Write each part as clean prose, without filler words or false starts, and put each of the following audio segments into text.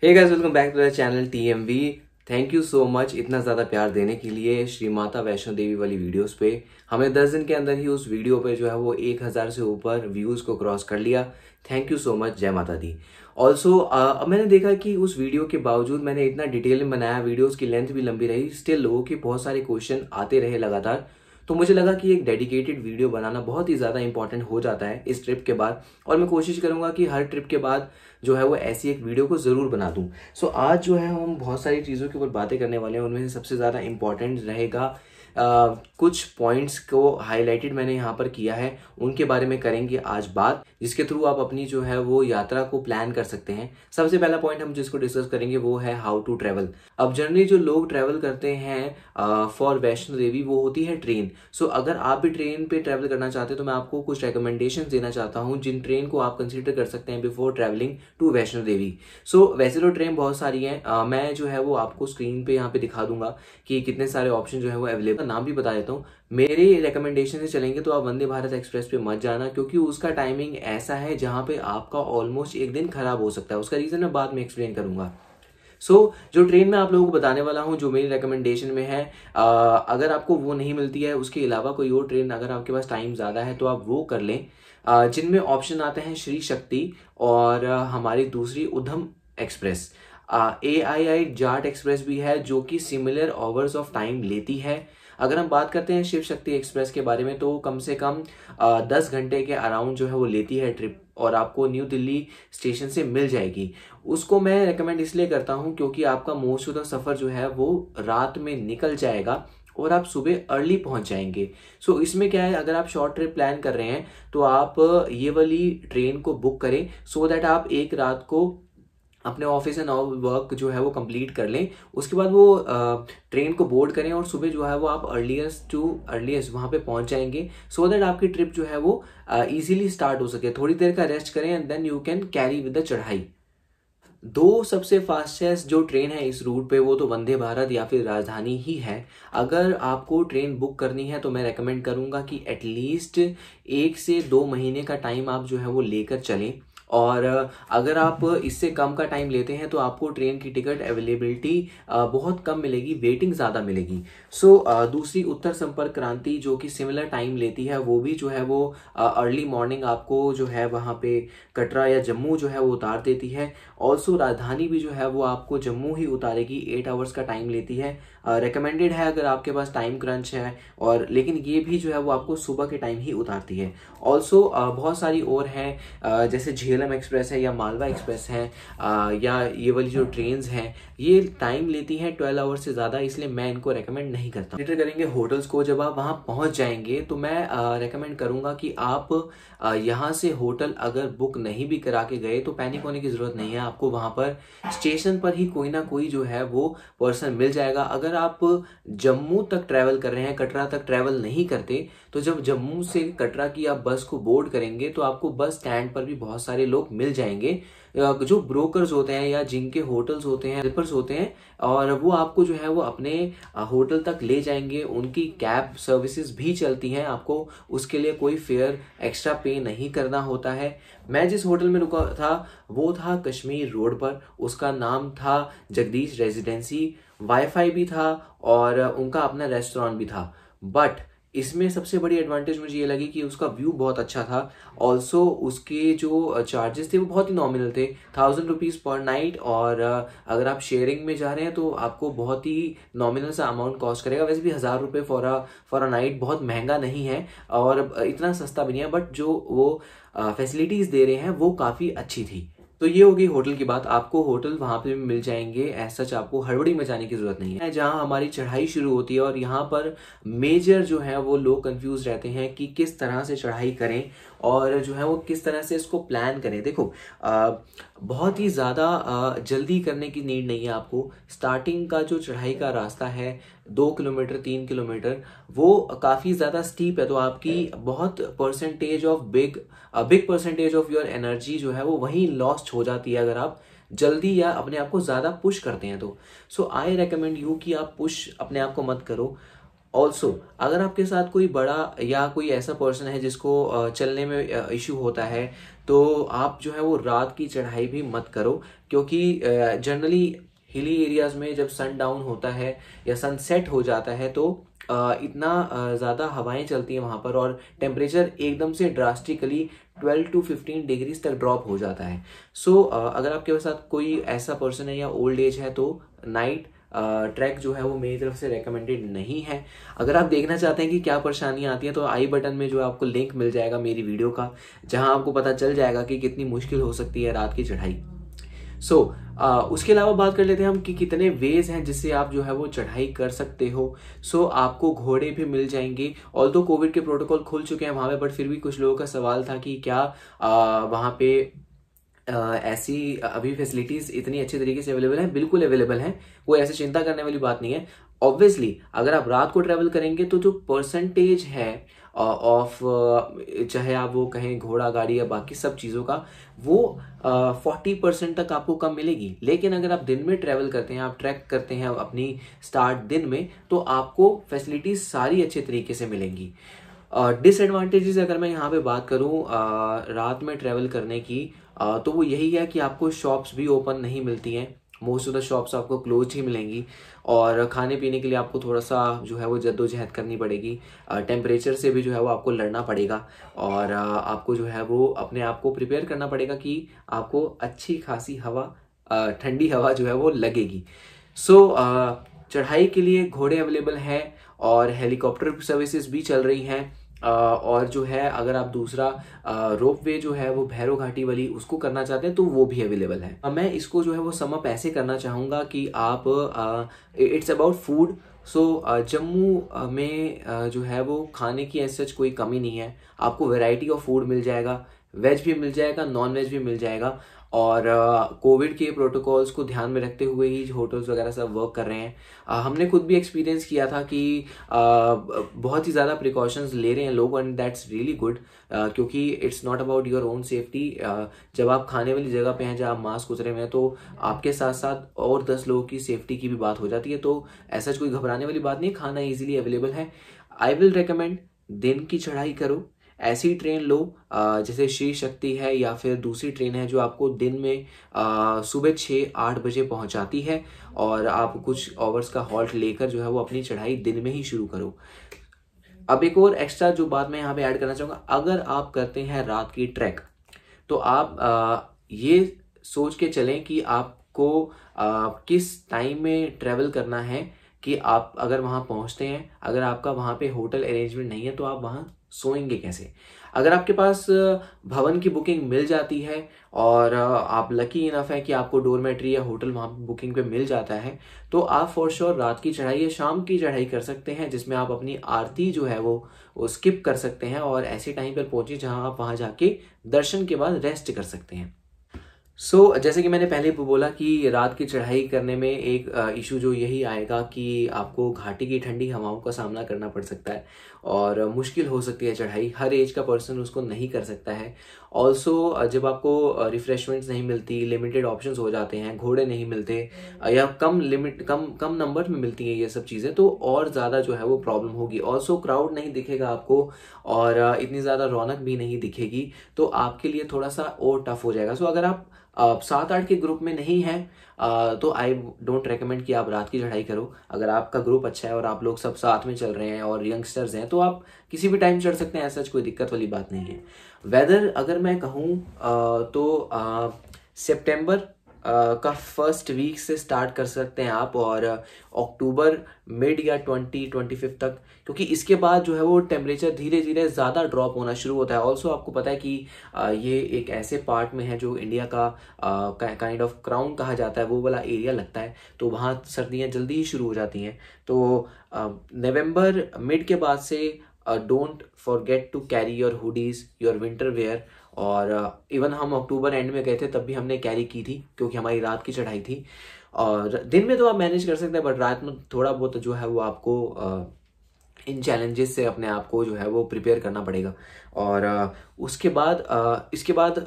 Hey guys, welcome back to the channel TMV। Thank you so much इतना ज़्यादा प्यार देने के लिए श्री माता वैष्णो देवी वाली वीडियोस पे। हमने 10 दिन के अंदर ही उस वीडियो पे जो है वो 1000 से ऊपर व्यूज़ को क्रॉस कर लिया। थैंक यू सो मच, जय माता दी। ऑल्सो अब मैंने देखा कि उस वीडियो के बावजूद मैंने इतना डिटेल में बनाया, वीडियोज़ की लेंथ भी लंबी रही, स्टिल लोगों के बहुत सारे क्वेश्चन आते रहे लगातार। तो मुझे लगा कि एक डेडिकेटेड वीडियो बनाना बहुत ही ज़्यादा इंपॉर्टेंट हो जाता है इस ट्रिप के बाद, और मैं कोशिश करूंगा कि हर ट्रिप के बाद जो है वो ऐसी एक वीडियो को ज़रूर बना दूं। सो आज जो है हम बहुत सारी चीज़ों के ऊपर बातें करने वाले हैं। उनमें से सबसे ज़्यादा इंपॉर्टेंट रहेगा कुछ पॉइंट्स को हाईलाइटेड मैंने यहाँ पर किया है, उनके बारे में करेंगे आज बात, जिसके थ्रू आप अपनी जो है वो यात्रा को प्लान कर सकते हैं। सबसे पहला पॉइंट हम जिसको डिस्कस करेंगे वो है हाउ टू ट्रेवल। अब जनरली जो लोग ट्रेवल करते हैं फॉर वैष्णो देवी वो होती है ट्रेन। सो अगर आप भी ट्रेन पे ट्रेवल करना चाहते हैं तो मैं आपको कुछ रिकमेंडेशन देना चाहता हूँ जिन ट्रेन को आप कंसिडर कर सकते हैं before travelling to Vaishno Devi. सो वैसे तो ट्रेन बहुत सारी हैं, मैं जो है वो आपको स्क्रीन पे यहाँ पे दिखा दूंगा कि कितने सारे ऑप्शन जो है वो अवेलेबल। नाम भी बता देता हूँ। मेरे रिकमेंडेशन से चलेंगे तो आप वंदे भारत एक्सप्रेस पे मत जाना, क्योंकि उसका टाइमिंग ऐसा है जहां पे आपका ऑलमोस्ट एक दिन खराब हो सकता है। उसका रीजन मैं बाद में एक्सप्लेन करूंगा। जो ट्रेन में आप लोगों को बताने वाला हूं, जो मेरी रिकमेंडेशन में है, अगर आपको वो नहीं मिलती है, उसके अलावा कोई और ट्रेन अगर आपके पास टाइम ज़्यादा है तो आप वो कर लें। जिनमें ऑप्शन आते हैं श्री शक्ति और हमारी दूसरी उधम एक्सप्रेस। AII जाट एक्सप्रेस भी है जो कि सिमिलर आवर्स ऑफ टाइम लेती है। अगर हम बात करते हैं शिव शक्ति एक्सप्रेस के बारे में तो कम से कम 10 घंटे के अराउंड जो है वो लेती है ट्रिप, और आपको न्यू दिल्ली स्टेशन से मिल जाएगी। उसको मैं रेकमेंड इसलिए करता हूं क्योंकि आपका मोस्ट ऑफ द सफ़र जो है वो रात में निकल जाएगा और आप सुबह अर्ली पहुंच जाएंगे। इसमें क्या है, अगर आप शॉर्ट ट्रिप प्लान कर रहे हैं तो आप ये वाली ट्रेन को बुक करें सो दैट आप एक रात को अपने ऑफिस एंड ऑल वर्क जो है वो कंप्लीट कर लें। उसके बाद वो ट्रेन को बोर्ड करें और सुबह जो है वो आप अर्लीस्ट वहाँ पे पहुँच जाएंगे, सो दैट आपकी ट्रिप जो है वो इजीली स्टार्ट हो सके। थोड़ी देर का रेस्ट करें and then you can carry with the चढ़ाई। दो सबसे फास्टेस्ट जो ट्रेन है इस रूट पे वो तो वंदे भारत या फिर राजधानी ही है। अगर आपको ट्रेन बुक करनी है तो मैं रेकमेंड करूंगा कि एटलीस्ट 1 से 2 महीने का टाइम आप जो है वो लेकर चलें, और अगर आप इससे कम का टाइम लेते हैं तो आपको ट्रेन की टिकट अवेलेबिलिटी बहुत कम मिलेगी, वेटिंग ज़्यादा मिलेगी। दूसरी उत्तर संपर्क क्रांति जो कि सिमिलर टाइम लेती है, वो भी जो है वो अर्ली मॉर्निंग आपको जो है वहाँ पे कटरा या जम्मू जो है वो उतार देती है। ऑल्सो राजधानी भी जो है वो आपको जम्मू ही उतारेगी, 8 आवर्स का टाइम लेती है। रिकमेंडेड है अगर आपके पास टाइम क्रंच है, और लेकिन ये भी जो है वो आपको सुबह के टाइम ही उतारती है। ऑल्सो बहुत सारी और हैं, जैसे झेलम एक्सप्रेस है या मालवा एक्सप्रेस है, या ये वाली जो ट्रेन्स हैं ये टाइम लेती हैं 12 आवर्स से ज़्यादा, इसलिए मैं इनको रेकमेंड नहीं करता। कंसिडर करेंगे होटल्स को, जब आप वहाँ पहुँच जाएंगे तो मैं रेकमेंड करूँगा कि आप यहाँ से होटल अगर बुक नहीं भी करा के गए तो पैनिक होने की ज़रूरत नहीं है। आपको वहाँ पर स्टेशन पर ही कोई ना कोई जो है वो पर्सन मिल जाएगा। अगर आप जम्मू तक ट्रैवल कर रहे हैं, कटरा तक ट्रैवल नहीं करते, तो जब जम्मू से कटरा की आप बस को बोर्ड करेंगे तो आपको बस स्टैंड पर भी बहुत सारे लोग मिल जाएंगे जो ब्रोकर्स होते हैं या जिनके होटल्स होते हैं, स्लीपर्स होते हैं, और वो आपको जो है वो अपने होटल तक ले जाएंगे। उनकी कैब सर्विसेज भी चलती हैं, आपको उसके लिए कोई फेयर एक्स्ट्रा पे नहीं करना होता है। मैं जिस होटल में रुका था वो था कश्मीर रोड पर, उसका नाम था जगदीश रेजिडेंसी। वाईफाई भी था और उनका अपना रेस्टोरेंट भी था, बट इसमें सबसे बड़ी एडवांटेज मुझे ये लगी कि उसका व्यू बहुत अच्छा था। ऑल्सो उसके जो चार्जेस थे वो बहुत ही नॉमिनल थे, 1000 रुपीज़ पर नाइट, और अगर आप शेयरिंग में जा रहे हैं तो आपको बहुत ही नॉमिनल सा अमाउंट कॉस्ट करेगा। वैसे भी 1000 रुपये फॉर अ नाइट बहुत महंगा नहीं है और इतना सस्ता भी नहीं है, बट जो वो फैसिलिटीज़ दे रहे हैं वो काफ़ी अच्छी थी। तो ये होगी होटल की बात। आपको होटल वहाँ पे भी मिल जाएंगे, एज सच आपको हड़बड़ी में जाने की जरूरत नहीं है। जहाँ हमारी चढ़ाई शुरू होती है, और यहाँ पर मेजर जो है वो लोग कंफ्यूज रहते हैं कि किस तरह से चढ़ाई करें और जो है वो किस तरह से इसको प्लान करें। देखो, बहुत ही ज़्यादा जल्दी करने की नीड नहीं है आपको। स्टार्टिंग का जो चढ़ाई का रास्ता है 2 किलोमीटर 3 किलोमीटर वो काफ़ी ज़्यादा स्टीप है, तो आपकी बहुत big percentage of your energy जो है वो वहीं लॉस्ट हो जाती है अगर आप जल्दी या अपने आप को ज़्यादा पुश करते हैं तो। आई रेकमेंड यू कि आप पुश अपने आप को मत करो। ऑल्सो अगर आपके साथ कोई बड़ा या कोई ऐसा पर्सन है जिसको चलने में इश्यू होता है, तो आप जो है वो रात की चढ़ाई भी मत करो, क्योंकि जनरली हिली एरियाज में जब सन डाउन होता है या सन सेट हो जाता है तो इतना ज़्यादा हवाएं चलती हैं वहाँ पर, और टेम्परेचर एकदम से ड्रास्टिकली 12 to 15 डिग्रीज तक ड्रॉप हो जाता है। सो अगर आपके साथ कोई ऐसा पर्सन है या ओल्ड एज है तो नाइट ट्रैक जो है वो मेरी तरफ से रेकमेंडेड नहीं है। अगर आप देखना चाहते हैं कि क्या परेशानियां आती हैं तो आई बटन में जो है आपको लिंक मिल जाएगा मेरी वीडियो का, जहां आपको पता चल जाएगा कि कितनी मुश्किल हो सकती है रात की चढ़ाई। उसके अलावा बात कर लेते हैं हम कि कितने वेज हैं जिससे आप जो है वो चढ़ाई कर सकते हो। आपको घोड़े भी मिल जाएंगे, ऑल्दो कोविड के प्रोटोकॉल खुल चुके हैं वहां पे, बट फिर भी कुछ लोगों का सवाल था कि क्या वहां पे ऐसी अभी फैसिलिटीज इतनी अच्छी तरीके से अवेलेबल है। बिल्कुल अवेलेबल है, कोई ऐसी चिंता करने वाली बात नहीं है। ऑब्वियसली अगर आप रात को ट्रेवल करेंगे तो जो परसेंटेज है ऑफ, चाहे आप वो कहें घोड़ा गाड़ी या बाकी सब चीज़ों का, वो 40% तक आपको कम मिलेगी। लेकिन अगर आप दिन में ट्रेवल करते हैं, आप ट्रैक करते हैं अपनी स्टार्ट दिन में, तो आपको फैसिलिटीज सारी अच्छे तरीके से मिलेंगी। डिसएडवांटेजेस अगर मैं यहाँ पे बात करूँ रात में ट्रेवल करने की, तो वो यही है कि आपको शॉप्स भी ओपन नहीं मिलती हैं, मोस्ट ऑफ द शॉप्स आपको क्लोज ही मिलेंगी, और खाने पीने के लिए आपको थोड़ा सा जो है वो जद्दोजहद करनी पड़ेगी। टेम्परेचर से भी जो है वो आपको लड़ना पड़ेगा, और आपको जो है वो अपने आप को प्रिपेयर करना पड़ेगा कि आपको अच्छी खासी हवा, ठंडी हवा जो है वो लगेगी। चढ़ाई के लिए घोड़े अवेलेबल हैं और हेलीकॉप्टर सर्विसेज भी चल रही हैं, और जो है अगर आप दूसरा रोप वे जो है वो भैरव घाटी वाली उसको करना चाहते हैं तो वो भी अवेलेबल है। मैं इसको जो है वो सम अप ऐसे करना चाहूँगा कि आप इट्स अबाउट फूड। जम्मू में जो है वो खाने की ऐसे सच कोई कमी नहीं है, आपको वैरायटी ऑफ फूड मिल जाएगा, वेज भी मिल जाएगा, नॉन वेज भी मिल जाएगा, और कोविड के प्रोटोकॉल्स को ध्यान में रखते हुए ही होटल्स वगैरह सब वर्क कर रहे हैं। हमने खुद भी एक्सपीरियंस किया था कि बहुत ही ज़्यादा प्रिकॉशंस ले रहे हैं लोग, एंड दैट्स रियली गुड, क्योंकि it's not about your own safety. जब आप खाने वाली जगह पे हैं जहाँ आप मास्क उतरे हुए हैं, तो आपके साथ साथ और 10 लोगों की सेफ्टी की भी बात हो जाती है, तो ऐसा कोई घबराने वाली बात नहीं, खाना ईजिली अवेलेबल है। आई विल रिकमेंड दिन की चढ़ाई करो, ऐसी ट्रेन लो जैसे श्री शक्ति है, या फिर दूसरी ट्रेन है जो आपको दिन में सुबह 6-8 बजे पहुंचाती है, और आप कुछ आवर्स का हॉल्ट लेकर जो है वो अपनी चढ़ाई दिन में ही शुरू करो। अब एक और एक्स्ट्रा जो बात मैं यहाँ पे ऐड करना चाहूँगा, अगर आप करते हैं रात की ट्रैक, तो आप ये सोच के चलें कि आपको किस टाइम में ट्रेवल करना है, कि आप अगर वहाँ पहुँचते हैं, अगर आपका वहाँ पे होटल अरेंजमेंट नहीं है तो आप वहाँ सोएंगे कैसे। अगर आपके पास भवन की बुकिंग मिल जाती है और आप लकी इनफ है कि आपको डोरमेट्री या होटल वहाँ बुकिंग पे मिल जाता है, तो आप फॉर श्योर रात की चढ़ाई या शाम की चढ़ाई कर सकते हैं, जिसमें आप अपनी आरती जो है वो स्किप कर सकते हैं, और ऐसे टाइम पर पहुंचे जहां आप वहां जाके दर्शन के बाद रेस्ट कर सकते हैं। जैसे कि मैंने पहले बोला कि रात की चढ़ाई करने में एक इशू जो यही आएगा कि आपको घाटी की ठंडी हवाओं का सामना करना पड़ सकता है, और मुश्किल हो सकती है चढ़ाई, हर एज का पर्सन उसको नहीं कर सकता है। ऑल्सो जब आपको रिफ्रेशमेंट्स नहीं मिलती, लिमिटेड ऑप्शंस हो जाते हैं, घोड़े नहीं मिलते, या कम नंबर में मिलती है ये सब चीज़ें, तो और ज़्यादा जो है वो प्रॉब्लम होगी। ऑल्सो क्राउड नहीं दिखेगा आपको, और इतनी ज़्यादा रौनक भी नहीं दिखेगी, तो आपके लिए थोड़ा सा और टफ हो जाएगा। अगर आप 7-8 के ग्रुप में नहीं है तो आई डोंट रेकमेंड कि आप रात की चढ़ाई करो। अगर आपका ग्रुप अच्छा है और आप लोग सब साथ में चल रहे हैं और यंगस्टर्स हैं, तो आप किसी भी टाइम चढ़ सकते हैं, ऐसा कोई दिक्कत वाली बात नहीं है। वेदर अगर मैं कहूँ तो सितंबर का फर्स्ट वीक से स्टार्ट कर सकते हैं आप, और अक्टूबर मिड या 25 तक, क्योंकि इसके बाद जो है वो टेम्परेचर धीरे धीरे ज़्यादा ड्रॉप होना शुरू होता है। ऑल्सो आपको पता है कि ये एक ऐसे पार्ट में है जो इंडिया का काइंड ऑफ क्राउन कहा जाता है, वो वाला एरिया लगता है, तो वहाँ सर्दियाँ जल्दी ही शुरू हो जाती हैं। तो नवंबर मिड के बाद से don't forget to carry your hoodies, your winter wear, और इवन हम अक्टूबर एंड में गए थे तब भी हमने कैरी की थी, क्योंकि हमारी रात की चढ़ाई थी। और दिन में तो आप मैनेज कर सकते हैं, बट रात में थोड़ा बहुत जो है वो आपको इन चैलेंजेस से अपने आप को जो है वो प्रिपेयर करना पड़ेगा। और उसके बाद इसके बाद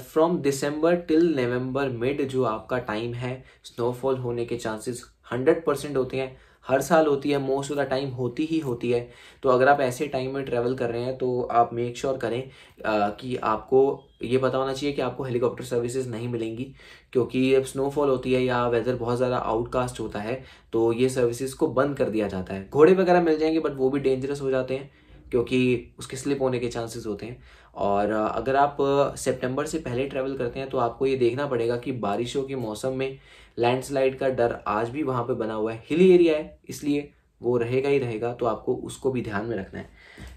from December till November mid जो आपका टाइम है, स्नोफॉल होने के चांसेस 100% होते हैं। हर साल होती है, मोस्ट ऑफ द टाइम होती ही होती है। तो अगर आप ऐसे टाइम में ट्रैवल कर रहे हैं तो आप मेक श्योर करें कि आपको ये पता होना चाहिए कि आपको हेलीकॉप्टर सर्विसेज नहीं मिलेंगी, क्योंकि जब स्नोफॉल होती है या वेदर बहुत ज़्यादा आउटकास्ट होता है तो ये सर्विसेज को बंद कर दिया जाता है। घोड़े वगैरह मिल जाएंगे बट वो भी डेंजरस हो जाते हैं क्योंकि उसके स्लिप होने के चांसेस होते हैं। और अगर आप सितंबर से पहले ट्रैवल करते हैं तो आपको ये देखना पड़ेगा कि बारिशों के मौसम में लैंडस्लाइड का डर आज भी वहाँ पे बना हुआ है। हिली एरिया है इसलिए वो रहेगा ही रहेगा, तो आपको उसको भी ध्यान में रखना है।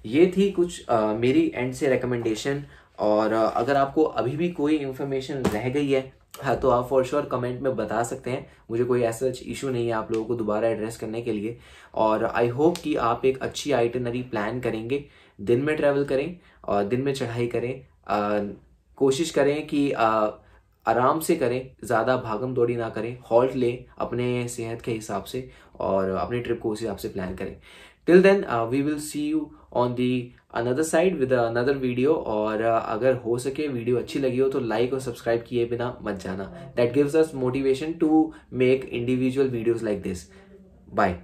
ये थी कुछ मेरी एंड से रिकमेंडेशन। और अगर आपको अभी भी कोई इन्फॉर्मेशन रह गई है हाँ तो आप फॉर श्योर कमेंट में बता सकते हैं। मुझे कोई ऐसा इशू नहीं है आप लोगों को दोबारा एड्रेस करने के लिए। और आई होप कि आप एक अच्छी आइटिनरी प्लान करेंगे, दिन में ट्रैवल करें और दिन में चढ़ाई करें। कोशिश करें कि आराम से करें, ज़्यादा भागम दौड़ी ना करें, हॉल्ट लें अपने सेहत के हिसाब से और अपनी ट्रिप को उस हिसाब से प्लान करें। Till then we will see you on the another side with another video. और अगर हो सके वीडियो अच्छी लगी हो तो लाइक और सब्सक्राइब किए बिना मत जाना। That gives us motivation to make individual videos like this. Bye.